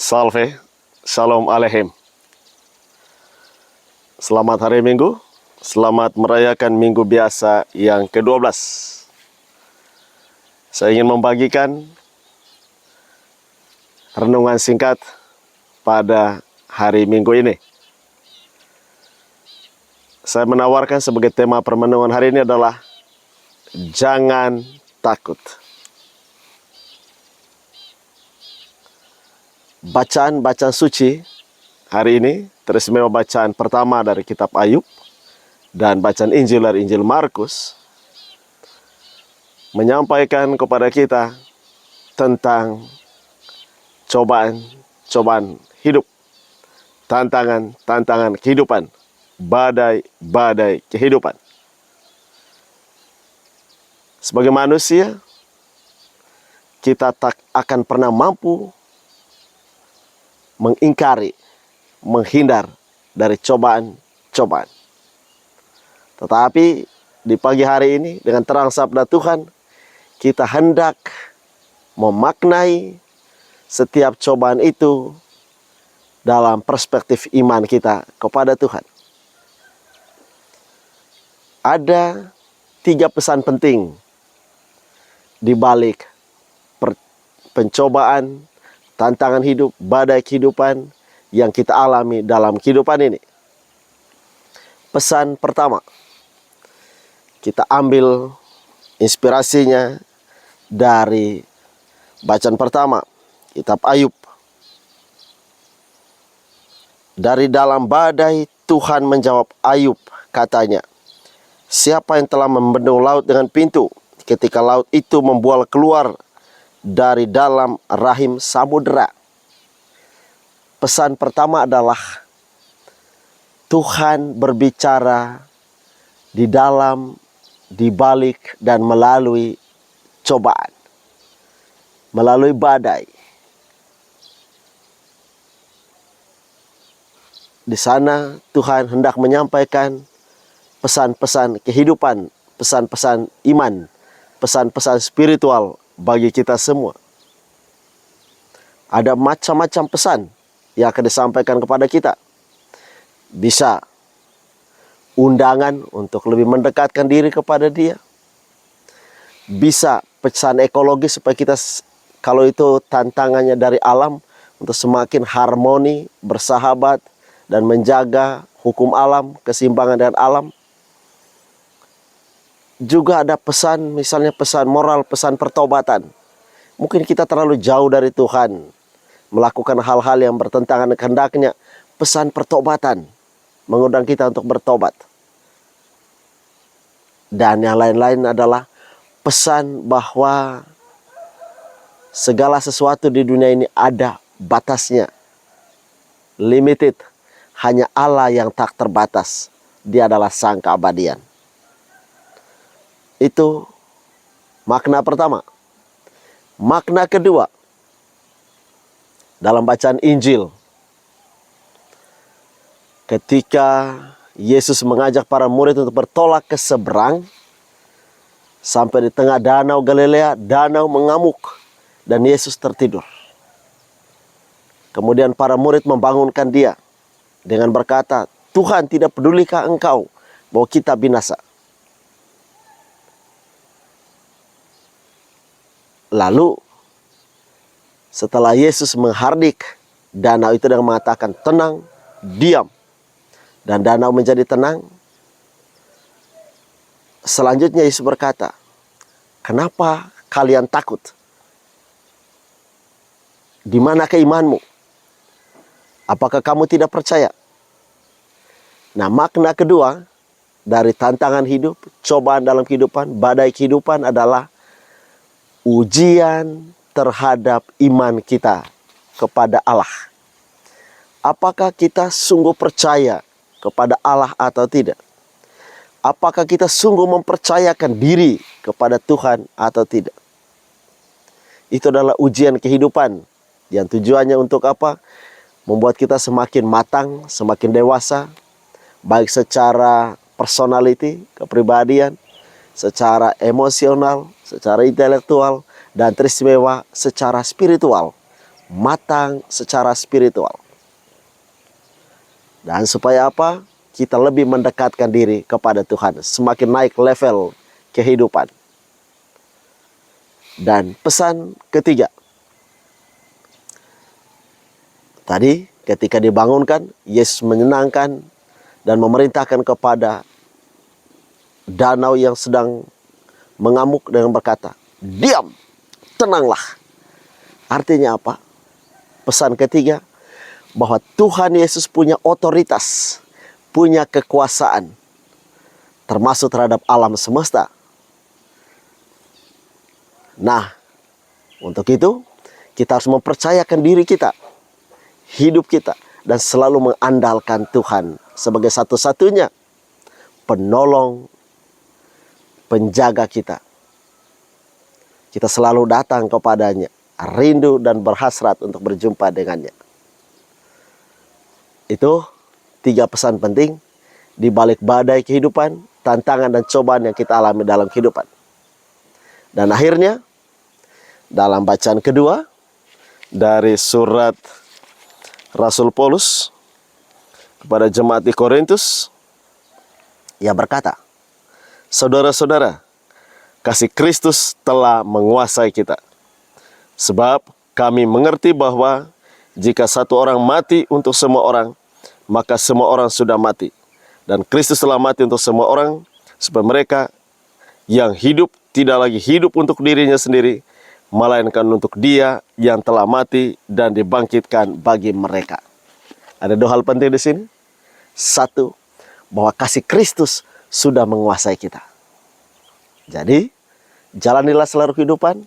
Salve, Shalom Aleichem. Selamat hari Minggu, selamat merayakan Minggu biasa yang ke-12. Saya ingin membagikan renungan singkat pada hari Minggu ini. Saya menawarkan sebagai tema permenungan hari ini adalah jangan takut. Bacaan suci hari ini teristimewa bacaan pertama dari kitab Ayub dan bacaan Injil dari Injil Markus menyampaikan kepada kita tentang cobaan hidup, tantangan kehidupan, badai kehidupan. Sebagai manusia, kita tak akan pernah mampu mengingkari, menghindar dari cobaan. Tetapi di pagi hari ini dengan terang sabda Tuhan, kita hendak memaknai setiap cobaan itu dalam perspektif iman kita kepada Tuhan. Ada 3 pesan penting di balik pencobaan, tantangan hidup, badai kehidupan yang kita alami dalam kehidupan ini. Pesan pertama, kita ambil inspirasinya dari bacaan pertama, kitab Ayub. Dari dalam badai Tuhan menjawab Ayub, katanya, siapa yang telah membendung laut dengan pintu, ketika laut itu membual keluar dari dalam rahim samudera. Pesan pertama adalah Tuhan berbicara di dalam, di balik, dan melalui cobaan, melalui badai. Di sana Tuhan hendak menyampaikan pesan-pesan kehidupan, pesan-pesan iman, pesan-pesan spiritual bagi kita semua. Ada macam-macam pesan yang akan disampaikan kepada kita. Bisa undangan untuk lebih mendekatkan diri kepada Dia. Bisa pesan ekologis supaya kita, kalau itu tantangannya dari alam, untuk semakin harmoni, bersahabat, dan menjaga hukum alam, keseimbangan dengan alam. Juga ada pesan, misalnya pesan moral, pesan pertobatan. Mungkin kita terlalu jauh dari Tuhan, melakukan hal-hal yang bertentangan dengan kehendaknya. Pesan pertobatan, mengundang kita untuk bertobat. Dan yang lain-lain adalah pesan bahwa segala sesuatu di dunia ini ada batasnya. Limited. Hanya Allah yang tak terbatas. Dia adalah sang keabadian. Itu makna pertama. Makna kedua, dalam bacaan Injil, ketika Yesus mengajak para murid untuk bertolak ke seberang, sampai di tengah danau Galilea, danau mengamuk, dan Yesus tertidur. Kemudian para murid membangunkan Dia dengan berkata, Tuhan, tidak pedulikah Engkau bahwa kita binasa? Lalu setelah Yesus menghardik danau itu dengan mengatakan tenang, diam, dan danau menjadi tenang, selanjutnya Yesus berkata, kenapa kalian takut? Di mana imanmu? Apakah kamu tidak percaya? Nah, makna kedua dari tantangan hidup, cobaan dalam kehidupan, badai kehidupan adalah ujian terhadap iman kita kepada Allah. Apakah kita sungguh percaya kepada Allah atau tidak? Apakah kita sungguh mempercayakan diri kepada Tuhan atau tidak? Itu adalah ujian kehidupan yang tujuannya untuk apa? Membuat kita semakin matang, semakin dewasa, baik secara personality, kepribadian, secara emosional, secara intelektual, dan teristimewa secara spiritual. matang secara spiritual. Dan supaya apa? Kita lebih mendekatkan diri kepada Tuhan, semakin naik level kehidupan. Dan pesan ketiga, tadi ketika dibangunkan, Yesus menyenangkan dan memerintahkan kepada danau yang sedang mengamuk dengan berkata, "Diam, tenanglah." Artinya apa? Pesan ketiga, bahwa Tuhan Yesus punya otoritas, punya kekuasaan, termasuk terhadap alam semesta. Nah, untuk itu kita harus mempercayakan diri kita, hidup kita, dan selalu mengandalkan Tuhan sebagai satu-satunya penolong, penjaga kita. Kita selalu datang kepadanya, rindu dan berhasrat untuk berjumpa dengannya. Itu 3 pesan penting di balik badai kehidupan, tantangan dan cobaan yang kita alami dalam kehidupan. Dan akhirnya, dalam bacaan kedua dari surat Rasul Paulus kepada jemaat di Korintus, ia berkata, "Saudara-saudara, kasih Kristus telah menguasai kita. Sebab kami mengerti bahwa jika satu orang mati untuk semua orang, maka semua orang sudah mati. Dan Kristus telah mati untuk semua orang, supaya mereka yang hidup tidak lagi hidup untuk dirinya sendiri, melainkan untuk Dia yang telah mati dan dibangkitkan bagi mereka." Ada 2 hal penting di sini. 1, bahwa kasih Kristus sudah menguasai kita. Jadi, jalanilah seluruh kehidupan,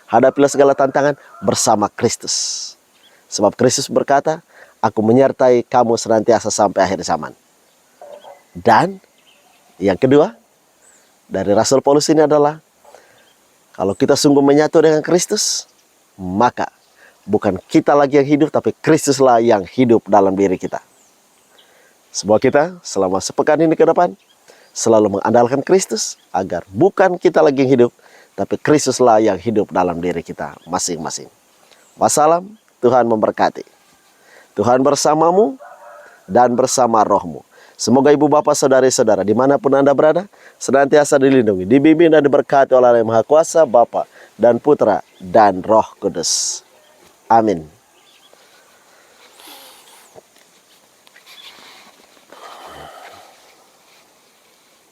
hadapilah segala tantangan bersama Kristus. Sebab Kristus berkata, "Aku menyertai kamu senantiasa sampai akhir zaman." Dan yang kedua dari Rasul Paulus ini adalah, kalau kita sungguh menyatu dengan Kristus, maka bukan kita lagi yang hidup, tapi Kristuslah yang hidup dalam diri kita. Semoga kita selama sepekan ini ke depan selalu mengandalkan Kristus, agar bukan kita lagi yang hidup, tapi Kristuslah yang hidup dalam diri kita masing-masing. Wassalam, Tuhan memberkati. Tuhan bersamamu dan bersama rohmu. Semoga ibu bapak saudari-saudara dimanapun Anda berada, senantiasa dilindungi, dibimbing dan diberkati oleh Allah yang Maha Kuasa, Bapa dan Putra dan Roh Kudus. Amin.